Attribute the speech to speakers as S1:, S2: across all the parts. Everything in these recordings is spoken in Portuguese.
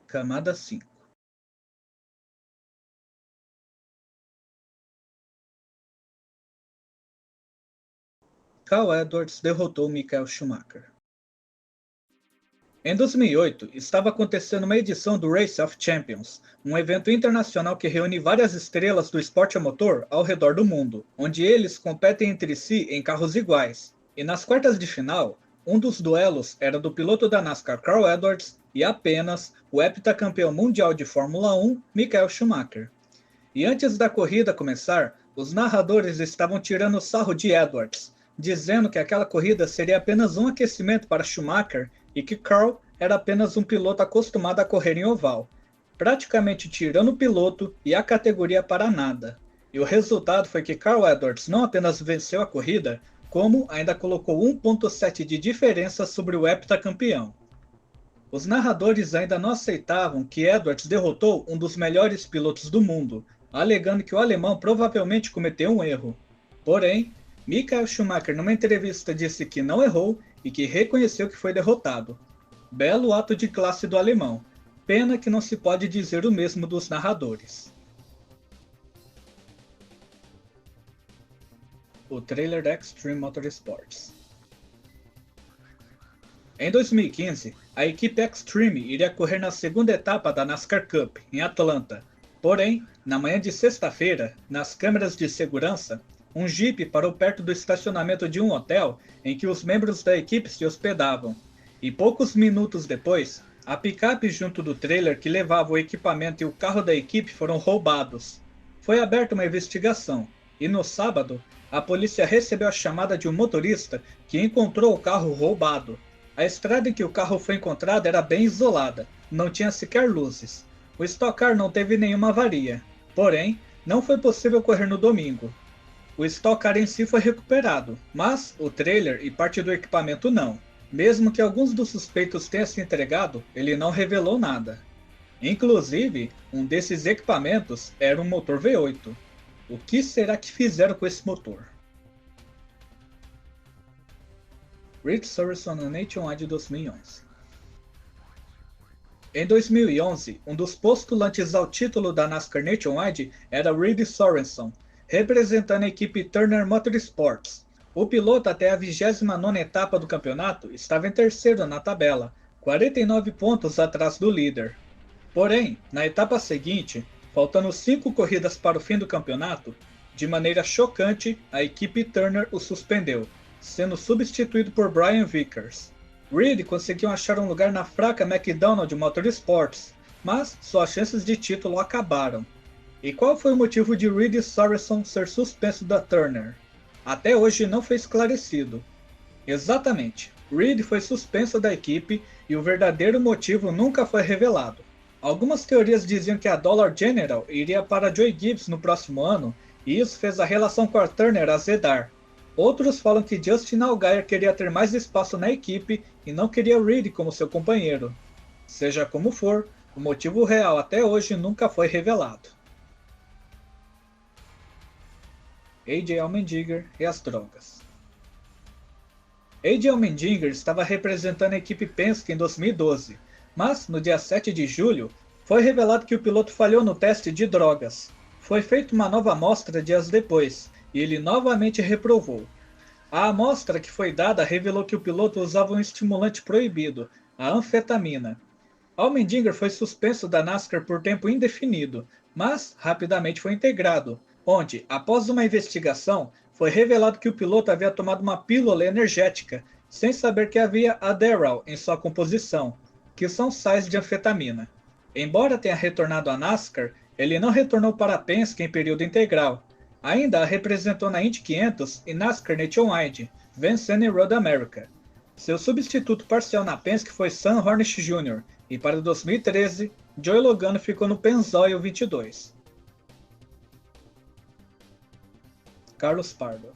S1: Camada 5. Carl Edwards derrotou Michael Schumacher. Em 2008, estava acontecendo uma edição do Race of Champions, um evento internacional que reúne várias estrelas do esporte a motor ao redor do mundo, onde eles competem entre si em carros iguais. E nas quartas de final, um dos duelos era do piloto da NASCAR Carl Edwards e apenas o heptacampeão mundial de Fórmula 1, Michael Schumacher. E antes da corrida começar, os narradores estavam tirando sarro de Edwards, dizendo que aquela corrida seria apenas um aquecimento para Schumacher e que Carl era apenas um piloto acostumado a correr em oval, praticamente tirando o piloto e a categoria para nada. E o resultado foi que Carl Edwards não apenas venceu a corrida, como ainda colocou 1,7 de diferença sobre o heptacampeão. Os narradores ainda não aceitavam que Edwards derrotou um dos melhores pilotos do mundo, alegando que o alemão provavelmente cometeu um erro. Porém, Michael Schumacher numa entrevista disse que não errou e que reconheceu que foi derrotado. Belo ato de classe do alemão. Pena que não se pode dizer o mesmo dos narradores. O trailer da Extreme Motorsports. Em 2015, a equipe Extreme iria correr na segunda etapa da NASCAR Cup, em Atlanta. Porém, na manhã de sexta-feira, nas câmeras de segurança, um Jeep parou perto do estacionamento de um hotel em que os membros da equipe se hospedavam. E poucos minutos depois, a picape junto do trailer que levava o equipamento e o carro da equipe foram roubados. Foi aberta uma investigação, e no sábado, a polícia recebeu a chamada de um motorista que encontrou o carro roubado. A estrada em que o carro foi encontrado era bem isolada, não tinha sequer luzes. O Stock Car não teve nenhuma avaria, porém, não foi possível correr no domingo. O Stock Car em si foi recuperado, mas o trailer e parte do equipamento não. Mesmo que alguns dos suspeitos tenham se entregado, ele não revelou nada. Inclusive, um desses equipamentos era um motor V8. O que será que fizeram com esse motor? Reed Sorenson no Nationwide 2011. Em 2011, um dos postulantes ao título da NASCAR Nationwide era Reed Sorenson, representando a equipe Turner Motorsports. O piloto até a 29ª etapa do campeonato estava em terceiro na tabela, 49 pontos atrás do líder. Porém, na etapa seguinte, faltando 5 corridas para o fim do campeonato, de maneira chocante, a equipe Turner o suspendeu, sendo substituído por Brian Vickers. Reed conseguiu achar um lugar na fraca McDonald Motorsports, mas suas chances de título acabaram. E qual foi o motivo de Reed Sorenson ser suspenso da Turner? Até hoje não foi esclarecido. Exatamente, Reed foi suspenso da equipe e o verdadeiro motivo nunca foi revelado. Algumas teorias diziam que a Dollar General iria para Joey Gibbs no próximo ano, e isso fez a relação com a Turner azedar. Outros falam que Justin Allgaier queria ter mais espaço na equipe e não queria Reed como seu companheiro. Seja como for, o motivo real até hoje nunca foi revelado. A.J. Allmendinger e as drogas. A.J. Allmendinger estava representando a equipe Penske em 2012, mas no dia 7 de julho foi revelado que o piloto falhou no teste de drogas. Foi feita uma nova amostra dias depois, e ele novamente reprovou. A amostra que foi dada revelou que o piloto usava um estimulante proibido, a anfetamina. Allmendinger foi suspenso da NASCAR por tempo indefinido, mas rapidamente foi integrado, onde, após uma investigação, foi revelado que o piloto havia tomado uma pílula energética, sem saber que havia Adderall em sua composição, que são sais de anfetamina. Embora tenha retornado à NASCAR, ele não retornou para a Penske em período integral. Ainda a representou na Indy 500 e NASCAR Nationwide, vencendo em Road America. Seu substituto parcial na Penske foi Sam Hornish Jr., e para 2013, Joey Logano ficou no Pennzoil 22. Carlos Pardo.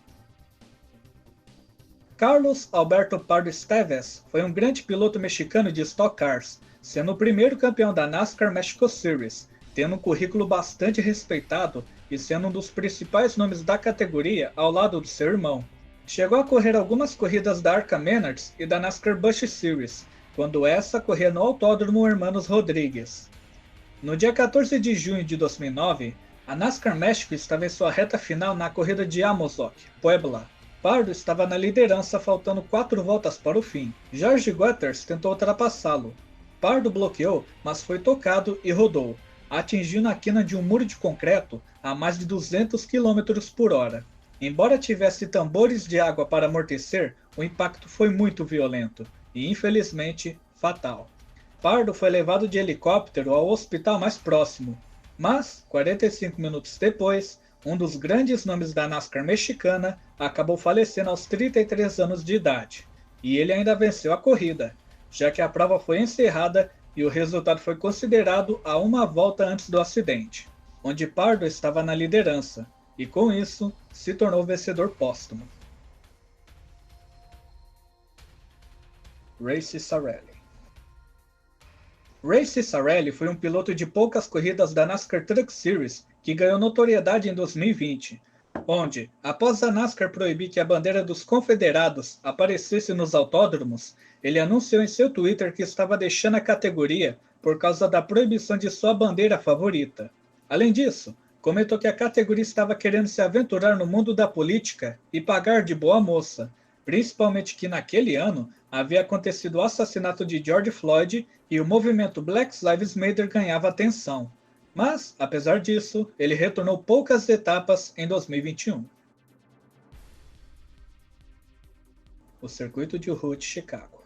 S1: Carlos Alberto Pardo Esteves foi um grande piloto mexicano de Stock Cars, sendo o primeiro campeão da NASCAR Mexico Series, tendo um currículo bastante respeitado e sendo um dos principais nomes da categoria ao lado do seu irmão. Chegou a correr algumas corridas da Arca Menards e da NASCAR Busch Series, quando essa corria no Autódromo Hermanos Rodrigues. No dia 14 de junho de 2009, a NASCAR México estava em sua reta final na corrida de Amozoc, Puebla. Pardo estava na liderança faltando 4 voltas para o fim. George Waters tentou ultrapassá-lo. Pardo bloqueou, mas foi tocado e rodou, atingindo a quina de um muro de concreto a mais de 200 km por hora. Embora tivesse tambores de água para amortecer, o impacto foi muito violento e, infelizmente, fatal. Pardo foi levado de helicóptero ao hospital mais próximo, mas, 45 minutos depois, um dos grandes nomes da NASCAR mexicana acabou falecendo aos 33 anos de idade, e ele ainda venceu a corrida, já que a prova foi encerrada e o resultado foi considerado a uma volta antes do acidente, onde Pardo estava na liderança, e com isso se tornou vencedor póstumo. Ray Ciccarelli. Ray Ciccarelli foi um piloto de poucas corridas da NASCAR Truck Series que ganhou notoriedade em 2020, onde, após a NASCAR proibir que a bandeira dos Confederados aparecesse nos autódromos, ele anunciou em seu Twitter que estava deixando a categoria por causa da proibição de sua bandeira favorita. Além disso, comentou que a categoria estava querendo se aventurar no mundo da política e pagar de boa moça, principalmente que naquele ano havia acontecido o assassinato de George Floyd e o movimento Black Lives Matter ganhava atenção. Mas, apesar disso, ele retornou poucas etapas em 2021. O circuito de Route Chicago.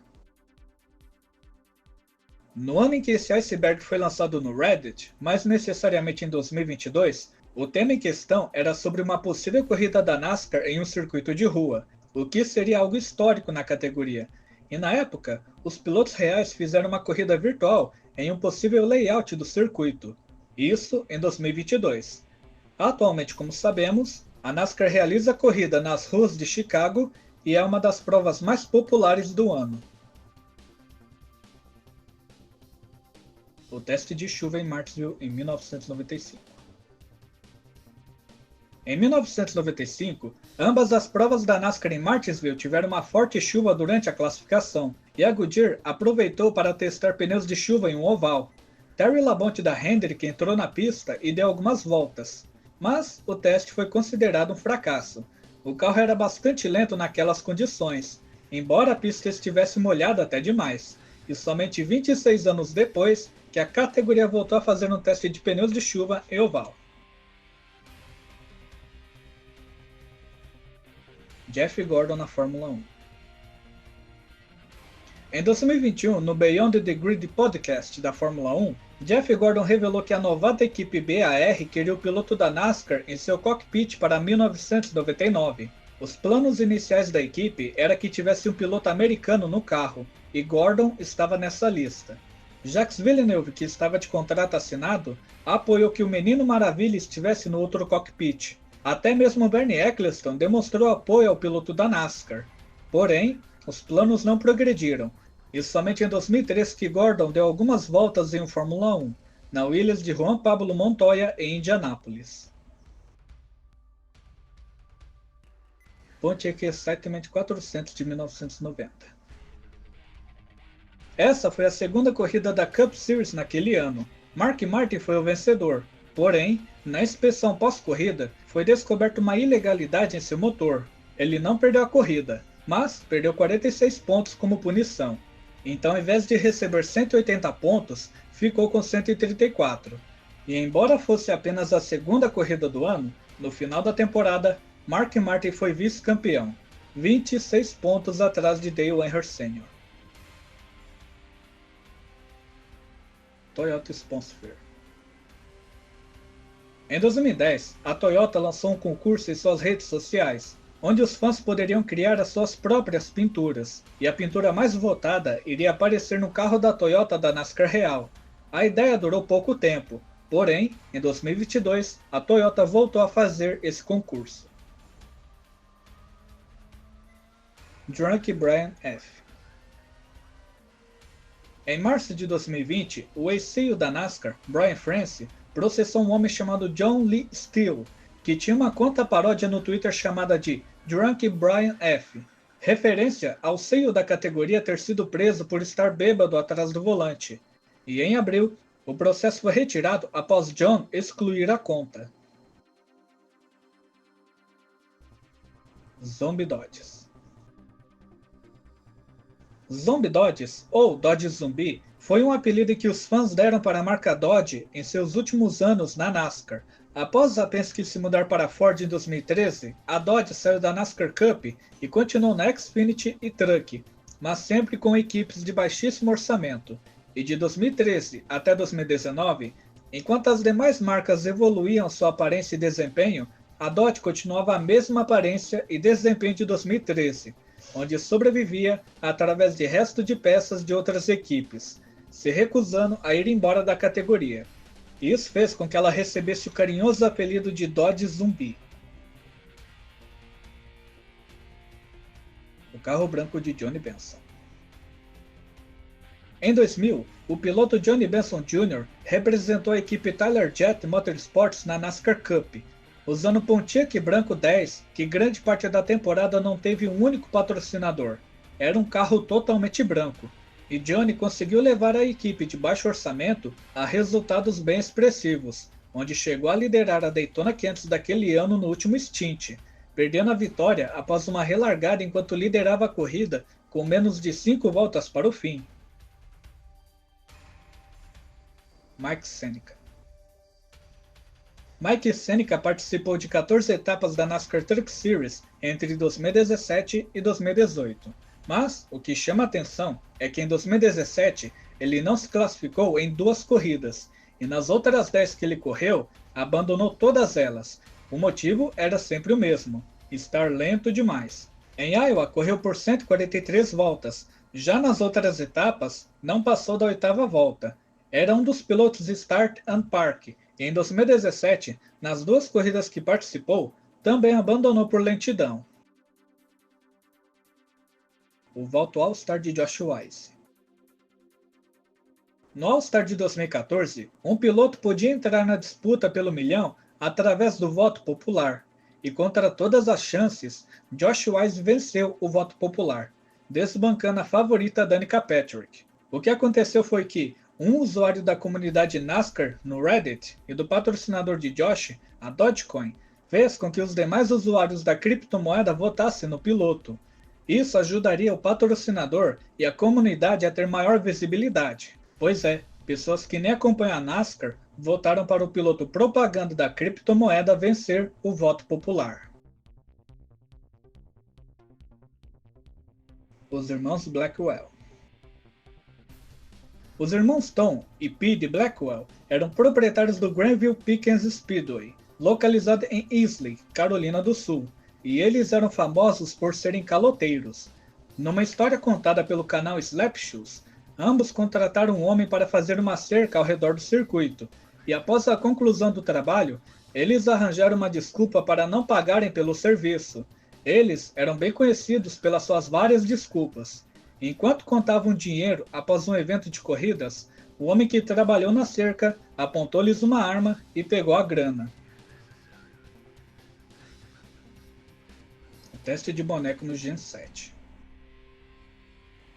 S1: No ano em que esse iceberg foi lançado no Reddit, mais necessariamente em 2022, o tema em questão era sobre uma possível corrida da NASCAR em um circuito de rua, o que seria algo histórico na categoria. E na época, os pilotos reais fizeram uma corrida virtual em um possível layout do circuito. Isso em 2022. Atualmente, como sabemos, a NASCAR realiza a corrida nas ruas de Chicago e é uma das provas mais populares do ano. O teste de chuva em Martinsville em 1995. Em 1995, ambas as provas da NASCAR em Martinsville tiveram uma forte chuva durante a classificação, e a Goodyear aproveitou para testar pneus de chuva em um oval. Terry Labonte da Hendrick entrou na pista e deu algumas voltas, mas o teste foi considerado um fracasso. O carro era bastante lento naquelas condições, embora a pista estivesse molhada até demais, e somente 26 anos depois que a categoria voltou a fazer um teste de pneus de chuva em oval. Jeff Gordon na Fórmula 1. Em 2021, no Beyond the Grid podcast da Fórmula 1, Jeff Gordon revelou que a novata equipe BAR queria o piloto da NASCAR em seu cockpit para 1999. Os planos iniciais da equipe era que tivesse um piloto americano no carro, e Gordon estava nessa lista. Jacques Villeneuve, que estava de contrato assinado, apoiou que o Menino Maravilha estivesse no outro cockpit. Até mesmo Bernie Eccleston demonstrou apoio ao piloto da NASCAR. Porém, os planos não progrediram, e somente em 2003 que Gordon deu algumas voltas em um Fórmula 1, na Williams de Juan Pablo Montoya em Indianápolis. Pontiac Excitement 400 de 1990. Essa foi a segunda corrida da Cup Series naquele ano. Mark Martin foi o vencedor, porém, na inspeção pós-corrida, foi descoberta uma ilegalidade em seu motor. Ele não perdeu a corrida, mas perdeu 46 pontos como punição. Então, ao invés de receber 180 pontos, ficou com 134. E embora fosse apenas a segunda corrida do ano, no final da temporada, Mark Martin foi vice-campeão, 26 pontos atrás de Dale Earnhardt Sr. Toyota Sponsor. Em 2010, a Toyota lançou um concurso em suas redes sociais, onde os fãs poderiam criar as suas próprias pinturas, e a pintura mais votada iria aparecer no carro da Toyota da NASCAR real. A ideia durou pouco tempo, porém, em 2022, a Toyota voltou a fazer esse concurso. Drunk Brian F. Em março de 2020, o ex-CEO da NASCAR, Brian France, processou um homem chamado John Lee Steele, que tinha uma conta paródia no Twitter chamada de Drunk Brian F., referência ao CEO da categoria ter sido preso por estar bêbado atrás do volante. E em abril, o processo foi retirado após John excluir a conta. Zombie Dodges. Zombie Dodges, ou Dodge Zumbi, foi um apelido que os fãs deram para a marca Dodge em seus últimos anos na NASCAR. Após a Penske se mudar para a Ford em 2013, a Dodge saiu da NASCAR Cup e continuou na Xfinity e Truck, mas sempre com equipes de baixíssimo orçamento. E de 2013 até 2019, enquanto as demais marcas evoluíam sua aparência e desempenho, a Dodge continuava a mesma aparência e desempenho de 2013, onde sobrevivia através de resto de peças de outras equipes, se recusando a ir embora da categoria. Isso fez com que ela recebesse o carinhoso apelido de Dodge Zumbi. O carro branco de Johnny Benson. Em 2000, o piloto Johnny Benson Jr. representou a equipe Tyler Jet Motorsports na NASCAR Cup, usando o Pontiac branco 10, que grande parte da temporada não teve um único patrocinador. Era um carro totalmente branco, e Johnny conseguiu levar a equipe de baixo orçamento a resultados bem expressivos, onde chegou a liderar a Daytona 500 daquele ano no último stint, perdendo a vitória após uma relargada enquanto liderava a corrida com menos de 5 voltas para o fim. Mike Seneca. Mike Seneca participou de 14 etapas da NASCAR Truck Series entre 2017 e 2018, mas o que chama atenção é que em 2017 ele não se classificou em 2 corridas, e nas outras 10 que ele correu, abandonou todas elas. O motivo era sempre o mesmo: estar lento demais. Em Iowa correu por 143 voltas, já nas outras etapas não passou da 8ª volta. Era um dos pilotos Start and Park, e em 2017, nas 2 corridas que participou, também abandonou por lentidão. O voto All-Star de Josh Wise. No All-Star de 2014, um piloto podia entrar na disputa pelo milhão através do voto popular, e contra todas as chances, Josh Wise venceu o voto popular, desbancando a favorita Danica Patrick. O que aconteceu foi que um usuário da comunidade NASCAR no Reddit e do patrocinador de Josh, a Dogecoin, fez com que os demais usuários da criptomoeda votassem no piloto. Isso ajudaria o patrocinador e a comunidade a ter maior visibilidade. Pois é, pessoas que nem acompanham a NASCAR votaram para o piloto propaganda da criptomoeda vencer o voto popular. Os irmãos Blackwell. Os irmãos Tom e Pete Blackwell eram proprietários do Granville Pickens Speedway, localizado em Easley, Carolina do Sul, e eles eram famosos por serem caloteiros. Numa história contada pelo canal Slapshoes, ambos contrataram um homem para fazer uma cerca ao redor do circuito, e após a conclusão do trabalho, eles arranjaram uma desculpa para não pagarem pelo serviço. Eles eram bem conhecidos pelas suas várias desculpas. Enquanto contavam dinheiro após um evento de corridas, o homem que trabalhou na cerca apontou-lhes uma arma e pegou a grana. O teste de boneco no Gen 7.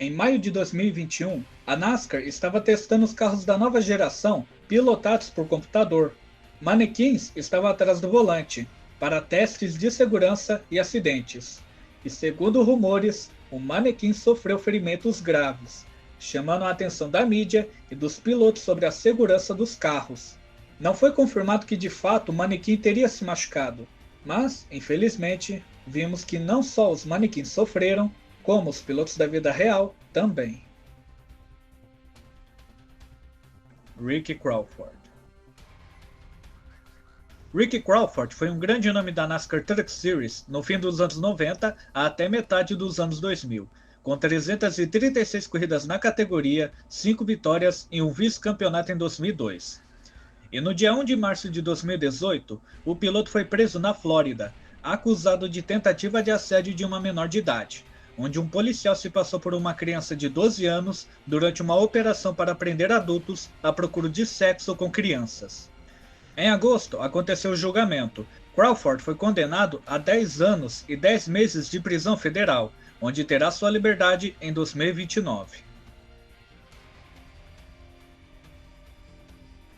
S1: Em maio de 2021, a NASCAR estava testando os carros da nova geração pilotados por computador. Manequins estavam atrás do volante, para testes de segurança e acidentes. E segundo rumores, o manequim sofreu ferimentos graves, chamando a atenção da mídia e dos pilotos sobre a segurança dos carros. Não foi confirmado que de fato o manequim teria se machucado, mas, infelizmente, vimos que não só os manequins sofreram, como os pilotos da vida real também. Ricky Crawford. Ricky Crawford foi um grande nome da NASCAR Truck Series no fim dos anos 90 até metade dos anos 2000, com 336 corridas na categoria, 5 vitórias e um vice-campeonato em 2002. E no dia 1 de março de 2018, o piloto foi preso na Flórida, acusado de tentativa de assédio de uma menor de idade, onde um policial se passou por uma criança de 12 anos durante uma operação para prender adultos à procura de sexo com crianças. Em agosto, aconteceu o julgamento. Crawford foi condenado a 10 anos e 10 meses de prisão federal, onde terá sua liberdade em 2029.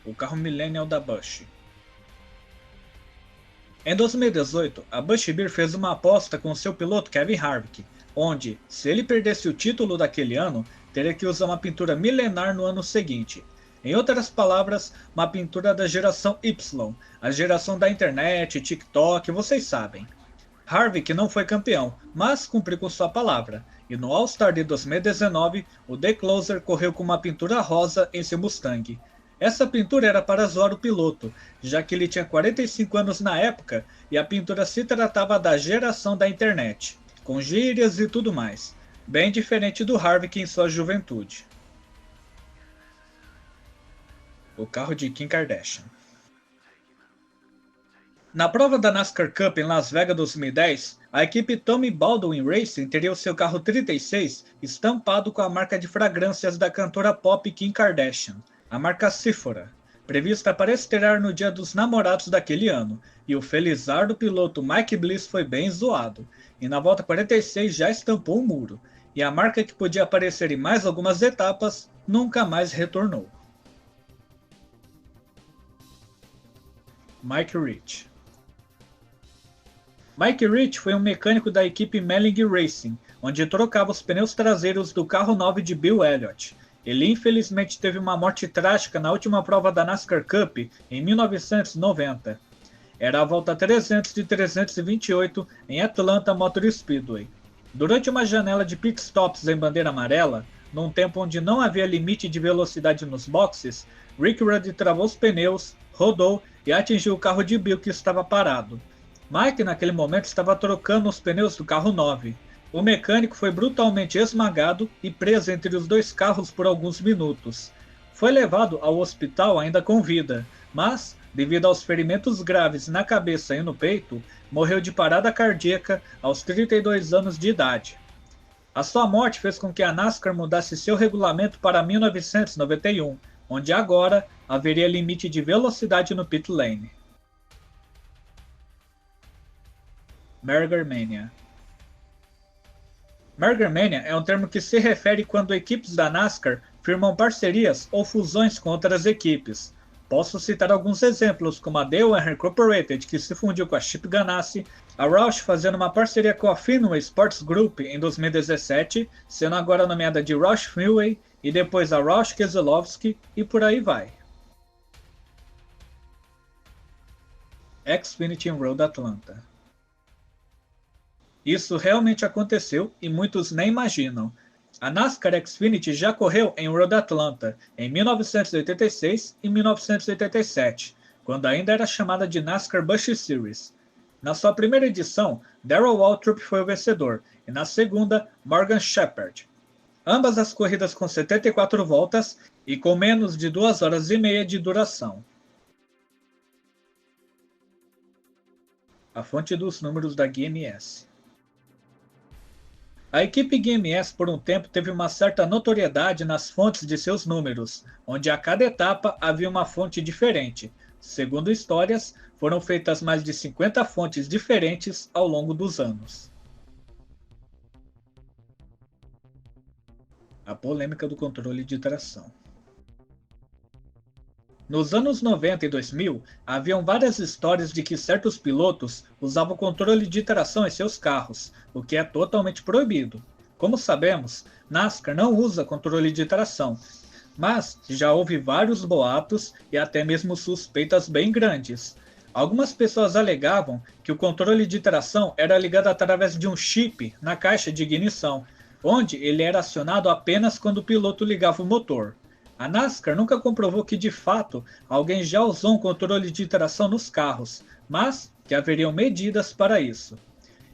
S1: O carro Millennial da Busch. Em 2018, a Busch Beer fez uma aposta com seu piloto Kevin Harvick, onde, se ele perdesse o título daquele ano, teria que usar uma pintura milenar no ano seguinte. Em outras palavras, uma pintura da geração Y, a geração da internet, TikTok, vocês sabem. Harvick não foi campeão, mas cumpriu com sua palavra, e no All-Star de 2019, o The Closer correu com uma pintura rosa em seu Mustang. Essa pintura era para zoar o piloto, já que ele tinha 45 anos na época e a pintura se tratava da geração da internet, com gírias e tudo mais, bem diferente do Harvick em sua juventude. O carro de Kim Kardashian. Na prova da NASCAR Cup em Las Vegas 2010, a equipe Tommy Baldwin Racing teria o seu carro 36 estampado com a marca de fragrâncias da cantora pop Kim Kardashian, a marca Sephora, prevista para estrear no Dia dos Namorados daquele ano, e o felizardo piloto Mike Bliss foi bem zoado, e na volta 46 já estampou o muro, e a marca que podia aparecer em mais algumas etapas nunca mais retornou. Mike Rich. Mike Rich foi um mecânico da equipe Melling Racing, onde trocava os pneus traseiros do carro 9 de Bill Elliott. Ele infelizmente teve uma morte trágica na última prova da NASCAR Cup em 1990. Era a volta 300 de 328 em Atlanta Motor Speedway. Durante uma janela de pit stops em bandeira amarela, num tempo onde não havia limite de velocidade nos boxes, Rick Rudd travou os pneus, rodou e atingiu o carro de Bill que estava parado. Mike naquele momento estava trocando os pneus do carro 9. O mecânico foi brutalmente esmagado e preso entre os dois carros por alguns minutos. Foi levado ao hospital ainda com vida, mas, devido aos ferimentos graves na cabeça e no peito, morreu de parada cardíaca aos 32 anos de idade. A sua morte fez com que a NASCAR mudasse seu regulamento para 1991, onde agora haveria limite de velocidade no pit lane. Merger Mania. Merger Mania é um termo que se refere quando equipes da NASCAR firmam parcerias ou fusões com outras equipes. Posso citar alguns exemplos, como a Dale Incorporated, que se fundiu com a Chip Ganassi, a Roush fazendo uma parceria com a Fenway Sports Group em 2017, sendo agora nomeada de Roush Fenway, e depois a Roush Keselowski, e por aí vai. Xfinity Road Atlanta. Isso realmente aconteceu e muitos nem imaginam. A NASCAR Xfinity já correu em Road Atlanta em 1986 e 1987, quando ainda era chamada de NASCAR Busch Series. Na sua primeira edição, Darrell Waltrip foi o vencedor, e na segunda, Morgan Shepherd. Ambas as corridas com 74 voltas e com menos de 2 horas e meia de duração. A fonte dos números da GMS. A equipe GMS por um tempo teve uma certa notoriedade nas fontes de seus números, onde a cada etapa havia uma fonte diferente. Segundo histórias, foram feitas mais de 50 fontes diferentes ao longo dos anos. A polêmica do controle de tração. Nos anos 90 e 2000, haviam várias histórias de que certos pilotos usavam controle de tração em seus carros, o que é totalmente proibido. Como sabemos, NASCAR não usa controle de tração, mas já houve vários boatos e até mesmo suspeitas bem grandes. Algumas pessoas alegavam que o controle de tração era ligado através de um chip na caixa de ignição, onde ele era acionado apenas quando o piloto ligava o motor. A NASCAR nunca comprovou que de fato alguém já usou um controle de tração nos carros, mas que haveriam medidas para isso.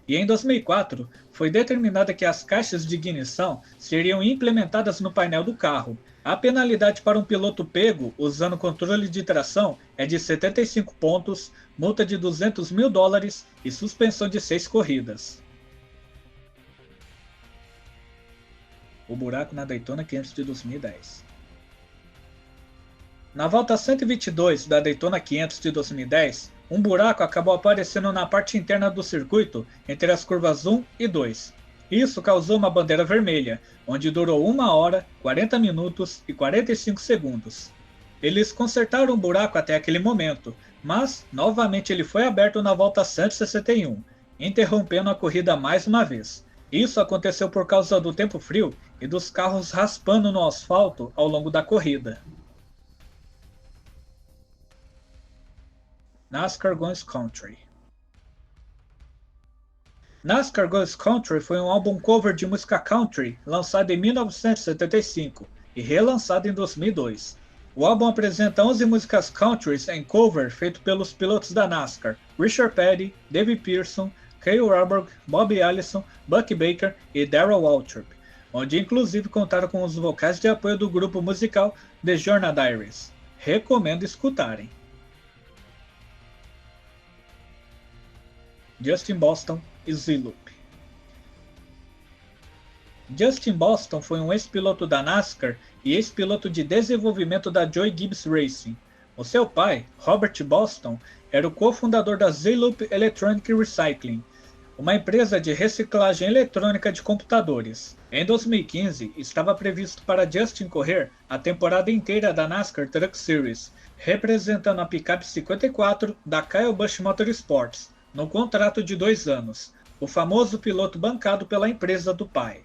S1: E em 2004, foi determinada que as caixas de ignição seriam implementadas no painel do carro. A penalidade para um piloto pego usando controle de tração é de 75 pontos, multa de $200 mil e suspensão de 6 corridas. O buraco na Daytona 500 de 2010. Na volta 122 da Daytona 500 de 2010, um buraco acabou aparecendo na parte interna do circuito entre as curvas 1 e 2. Isso causou uma bandeira vermelha, onde durou 1 hora, 40 minutos e 45 segundos. Eles consertaram o buraco até aquele momento, mas novamente ele foi aberto na volta 161, interrompendo a corrida mais uma vez. Isso aconteceu por causa do tempo frio e dos carros raspando no asfalto ao longo da corrida. NASCAR Goes Country. NASCAR Goes Country foi um álbum cover de música country lançado em 1975 e relançado em 2002. O álbum apresenta 11 músicas countries em cover feito pelos pilotos da NASCAR, Richard Petty, David Pearson, Cale Yarborough, Bobby Allison, Buck Baker e Darrell Waltrip, onde inclusive contaram com os vocais de apoio do grupo musical The Journey Diaries. Recomendo escutarem. Justin Boston e Zilloop. Justin Boston foi um ex-piloto da NASCAR e ex-piloto de desenvolvimento da Joy Gibbs Racing. O seu pai, Robert Boston, era o cofundador da Zilloop Electronic Recycling, uma empresa de reciclagem eletrônica de computadores. Em 2015, estava previsto para Justin correr a temporada inteira da NASCAR Truck Series, representando a picape 54 da Kyle Busch Motorsports, no contrato de 2 anos, o famoso piloto bancado pela empresa do pai.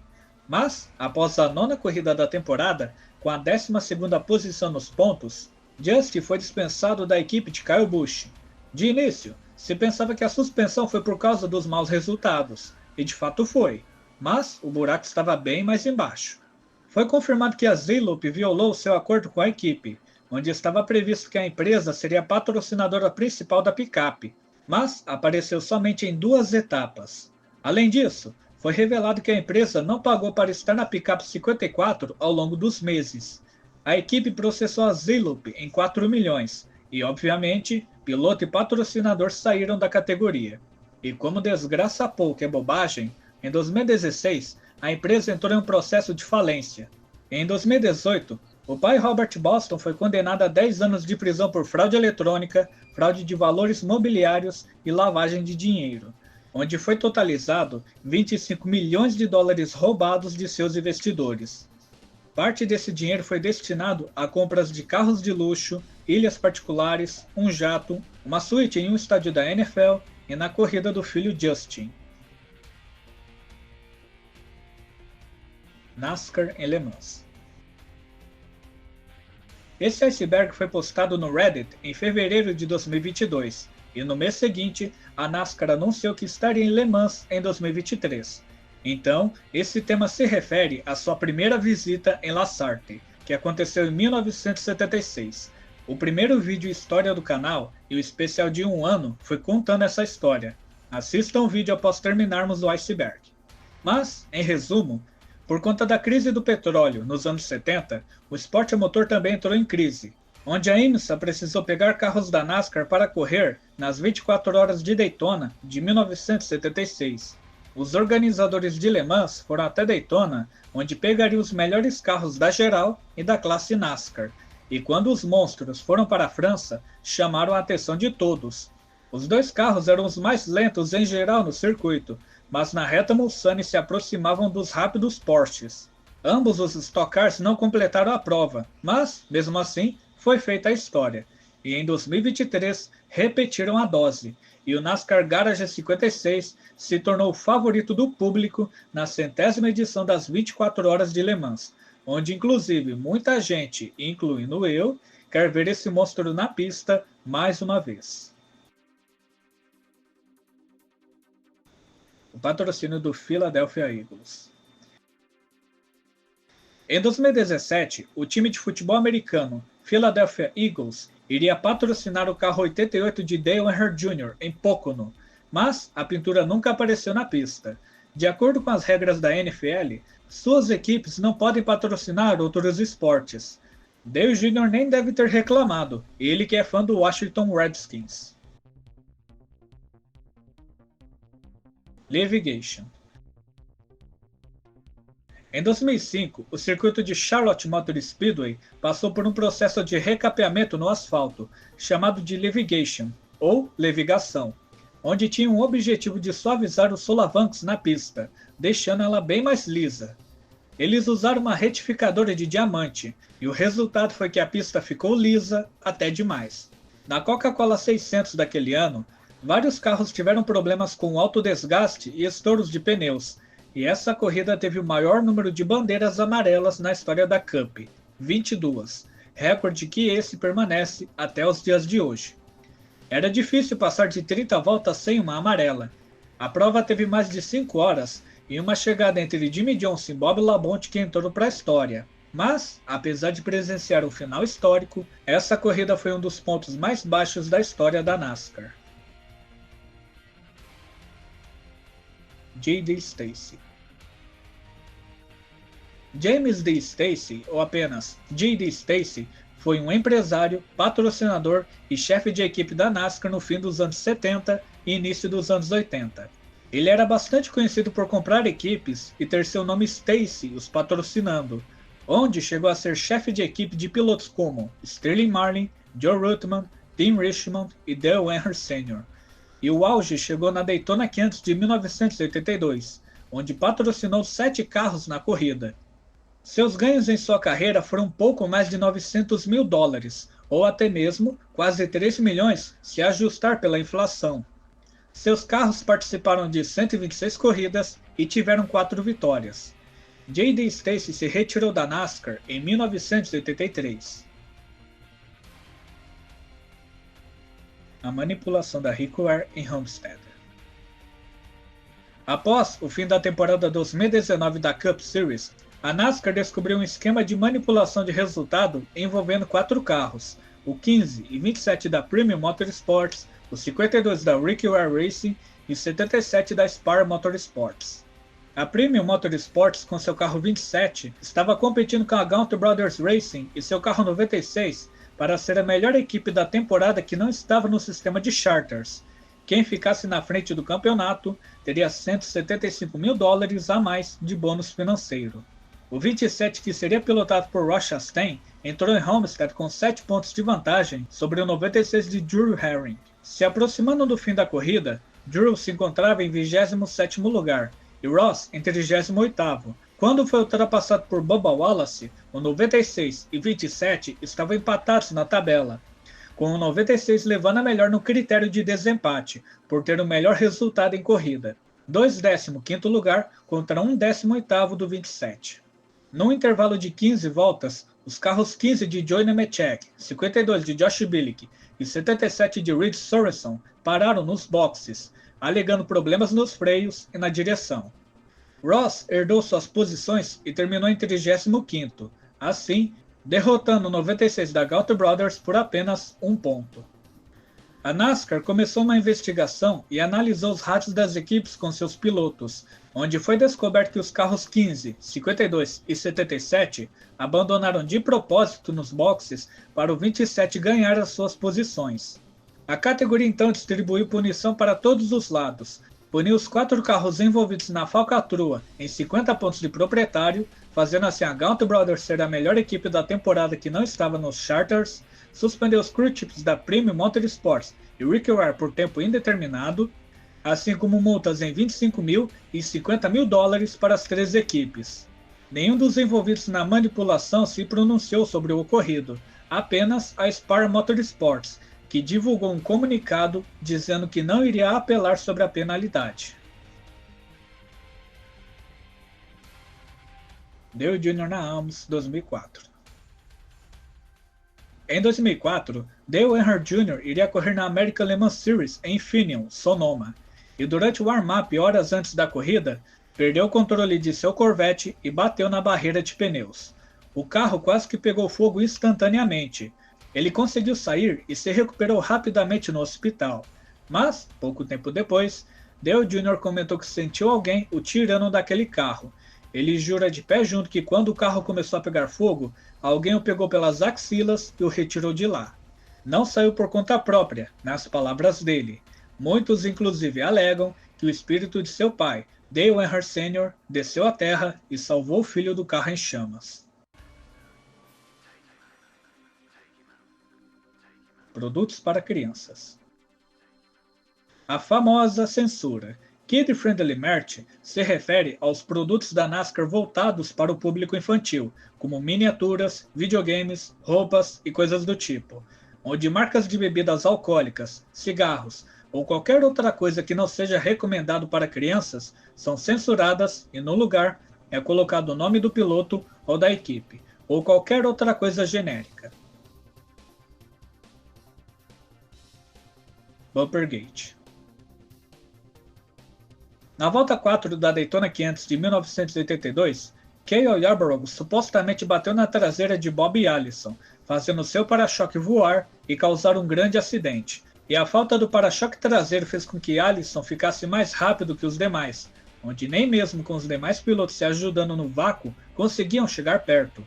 S1: Mas, após a 9ª corrida da temporada, com a 12ª posição nos pontos, Justin foi dispensado da equipe de Kyle Busch. De início, se pensava que a suspensão foi por causa dos maus resultados, e de fato foi, mas o buraco estava bem mais embaixo. Foi confirmado que a Zilloop violou seu acordo com a equipe, onde estava previsto que a empresa seria a patrocinadora principal da picape, mas apareceu somente em 2 etapas. Além disso, foi revelado que a empresa não pagou para estar na picape 54 ao longo dos meses. A equipe processou a Zilloop em 4 milhões e, obviamente, piloto e patrocinador saíram da categoria. E como desgraça pouco é bobagem, em 2016 a empresa entrou em um processo de falência. Em 2018, o pai Robert Boston foi condenado a 10 anos de prisão por fraude eletrônica, fraude de valores mobiliários e lavagem de dinheiro, onde foi totalizado 25 milhões de dólares roubados de seus investidores. Parte desse dinheiro foi destinado a compras de carros de luxo, ilhas particulares, um jato, uma suíte em um estádio da NFL e na corrida do filho Justin. NASCAR em Le Mans. Esse iceberg foi postado no Reddit em fevereiro de 2022, e no mês seguinte, a NASCAR anunciou que estaria em Le Mans em 2023. Então, esse tema se refere à sua primeira visita em La Sarthe, que aconteceu em 1976. O primeiro vídeo história do canal e o especial de 1 ano foi contando essa história. Assista o vídeo após terminarmos o iceberg. Mas, em resumo, por conta da crise do petróleo nos anos 70, o esporte a motor também entrou em crise, onde a IMSA precisou pegar carros da NASCAR para correr nas 24 horas de Daytona de 1976. Os organizadores de Le Mans foram até Daytona, onde pegariam os melhores carros da geral e da classe NASCAR, e quando os monstros foram para a França, chamaram a atenção de todos. Os 2 carros eram os mais lentos em geral no circuito, mas na reta Mulsanne se aproximavam dos rápidos Porsches. Ambos os Stock Cars não completaram a prova, mas, mesmo assim, foi feita a história. E em 2023, repetiram a dose, e o NASCAR Garage 56 se tornou o favorito do público na 100ª edição das 24 horas de Le Mans, onde inclusive muita gente, incluindo eu, quer ver esse monstro na pista mais uma vez. O patrocínio do Philadelphia Eagles. Em 2017, o time de futebol americano Philadelphia Eagles iria patrocinar o carro 88 de Dale Earnhardt Jr. em Pocono, mas a pintura nunca apareceu na pista. De acordo com as regras da NFL, suas equipes não podem patrocinar outros esportes. Dale Jr. nem deve ter reclamado, ele que é fã do Washington Redskins. Litigation. Em 2005, o circuito de Charlotte Motor Speedway passou por um processo de recapeamento no asfalto, chamado de litigation, ou levigação, onde tinha o objetivo de suavizar os solavancos na pista, deixando ela bem mais lisa. Eles usaram uma retificadora de diamante, e o resultado foi que a pista ficou lisa até demais. Na Coca-Cola 600 daquele ano, vários carros tiveram problemas com alto desgaste e estouros de pneus, e essa corrida teve o maior número de bandeiras amarelas na história da Cup, 22, recorde que esse permanece até os dias de hoje. Era difícil passar de 30 voltas sem uma amarela. A prova teve mais de 5 horas e uma chegada entre Jimmie Johnson e Bob Labonte que entrou para a história. Mas, apesar de presenciar um final histórico, essa corrida foi um dos pontos mais baixos da história da NASCAR. J.D. Stacy. James D. Stacy, ou apenas J.D. Stacy, foi um empresário, patrocinador e chefe de equipe da NASCAR no fim dos anos 70 e início dos anos 80. Ele era bastante conhecido por comprar equipes e ter seu nome Stacy os patrocinando, onde chegou a ser chefe de equipe de pilotos como Sterling Marlin, Joe Ruttman, Tim Richmond e Dale Earnhardt Sr. E o auge chegou na Daytona 500 de 1982, onde patrocinou 7 carros na corrida. Seus ganhos em sua carreira foram pouco mais de $900 mil, ou até mesmo quase 3 milhões se ajustar pela inflação. Seus carros participaram de 126 corridas e tiveram 4 vitórias. J.D. Stacy se retirou da NASCAR em 1983. A manipulação da Ricoh em Homestead. Após o fim da temporada 2019 da Cup Series, a NASCAR descobriu um esquema de manipulação de resultado envolvendo 4 carros, o 15 e 27 da Premium Motorsports, o 52 da Ricoh Racing e o 77 da Spar Motorsports. A Premium Motorsports, com seu carro 27, estava competindo com a Gaunt Brothers Racing e seu carro 96 para ser a melhor equipe da temporada que não estava no sistema de charters. Quem ficasse na frente do campeonato teria $175 mil a mais de bônus financeiro. O 27, que seria pilotado por Ross Chastain, entrou em Homestead com 7 pontos de vantagem sobre o 96 de Drew Herring. Se aproximando do fim da corrida, Drew se encontrava em 27º lugar e Ross em 38º. Quando foi ultrapassado por Bubba Wallace, o 96 e 27 estavam empatados na tabela, com o 96 levando a melhor no critério de desempate, por ter o melhor resultado em corrida. 2 15º lugar contra 1 18º do 27. Num intervalo de 15 voltas, os carros 15 de Joey Nemechek, 52 de Josh Bilicki e 77 de Reed Sorenson pararam nos boxes, alegando problemas nos freios e na direção. Ross herdou suas posições e terminou em 35º, assim, derrotando o 96 da Gaunt Brothers por apenas 1 ponto. A NASCAR começou uma investigação e analisou os rádios das equipes com seus pilotos, onde foi descoberto que os carros 15, 52 e 77 abandonaram de propósito nos boxes para o 27 ganhar as suas posições. A categoria então distribuiu punição para todos os lados, puniu os 4 carros envolvidos na falcatrua em 50 pontos de proprietário, fazendo assim a Gaunt Brothers ser a melhor equipe da temporada que não estava nos charters, suspendeu os crew chiefs da Premium Motorsports e Ricoh por tempo indeterminado, assim como multas em $25 mil e $50 mil para as 3 equipes. Nenhum dos envolvidos na manipulação se pronunciou sobre o ocorrido, apenas a Spar Motorsports, que divulgou um comunicado dizendo que não iria apelar sobre a penalidade. Dale Jr. na Alms, 2004. Em 2004, Dale Earnhardt Jr. iria correr na American Le Mans Series em Finian, Sonoma, e durante o warm-up horas antes da corrida, perdeu o controle de seu Corvette e bateu na barreira de pneus. O carro quase que pegou fogo instantaneamente. Ele conseguiu sair e se recuperou rapidamente no hospital, mas, pouco tempo depois, Dale Jr. comentou que sentiu alguém o tirando daquele carro. Ele jura de pé junto que quando o carro começou a pegar fogo, alguém o pegou pelas axilas e o retirou de lá. Não saiu por conta própria, nas palavras dele. Muitos inclusive alegam que o espírito de seu pai, Dale Earnhardt Sr., desceu à terra e salvou o filho do carro em chamas. Produtos para crianças. A famosa censura. Kid Friendly Merch se refere aos produtos da NASCAR voltados para o público infantil, como miniaturas, videogames, roupas e coisas do tipo, onde marcas de bebidas alcoólicas, cigarros ou qualquer outra coisa que não seja recomendado para crianças são censuradas e no lugar é colocado o nome do piloto ou da equipe, ou qualquer outra coisa genérica. Bumpergate. Na volta 4 da Daytona 500 de 1982, Cale Yarborough supostamente bateu na traseira de Bobby Allison, fazendo seu para-choque voar e causar um grande acidente, e a falta do para-choque traseiro fez com que Allison ficasse mais rápido que os demais, onde nem mesmo com os demais pilotos se ajudando no vácuo conseguiam chegar perto.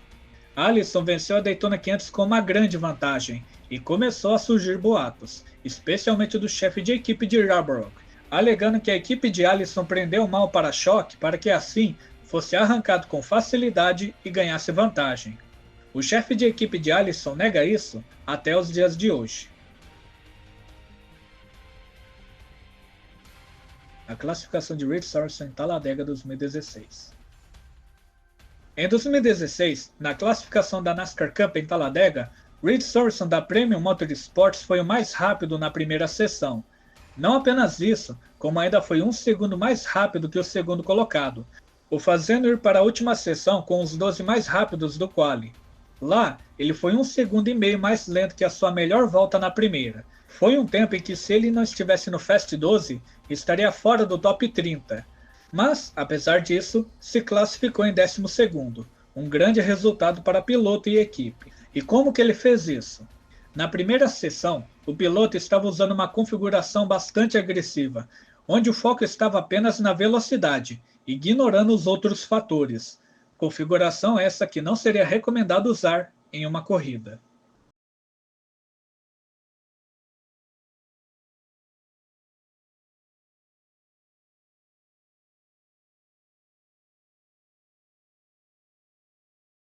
S1: Allison venceu a Daytona 500 com uma grande vantagem, e começou a surgir boatos, especialmente do chefe de equipe de Yarborough, alegando que a equipe de Allison prendeu mal o para-choque para que assim fosse arrancado com facilidade e ganhasse vantagem. O chefe de equipe de Allison nega isso até os dias de hoje. A classificação de Reed Sorenson em Talladega 2016. Em 2016, na classificação da NASCAR Cup em Talladega, Reed Sorenson da Premium Motorsports foi o mais rápido na primeira sessão. Não apenas isso, como ainda foi 1 segundo mais rápido que o segundo colocado, o fazendo ir para a última sessão com os 12 mais rápidos do quali. Lá, ele foi 1,5 segundos mais lento que a sua melhor volta na primeira. Foi um tempo em que, se ele não estivesse no Fast 12, estaria fora do top 30. Mas, apesar disso, se classificou em 12º, um grande resultado para piloto e equipe. E como que ele fez isso? Na primeira sessão, o piloto estava usando uma configuração bastante agressiva, onde o foco estava apenas na velocidade, ignorando os outros fatores. Configuração essa que não seria recomendado usar em uma corrida.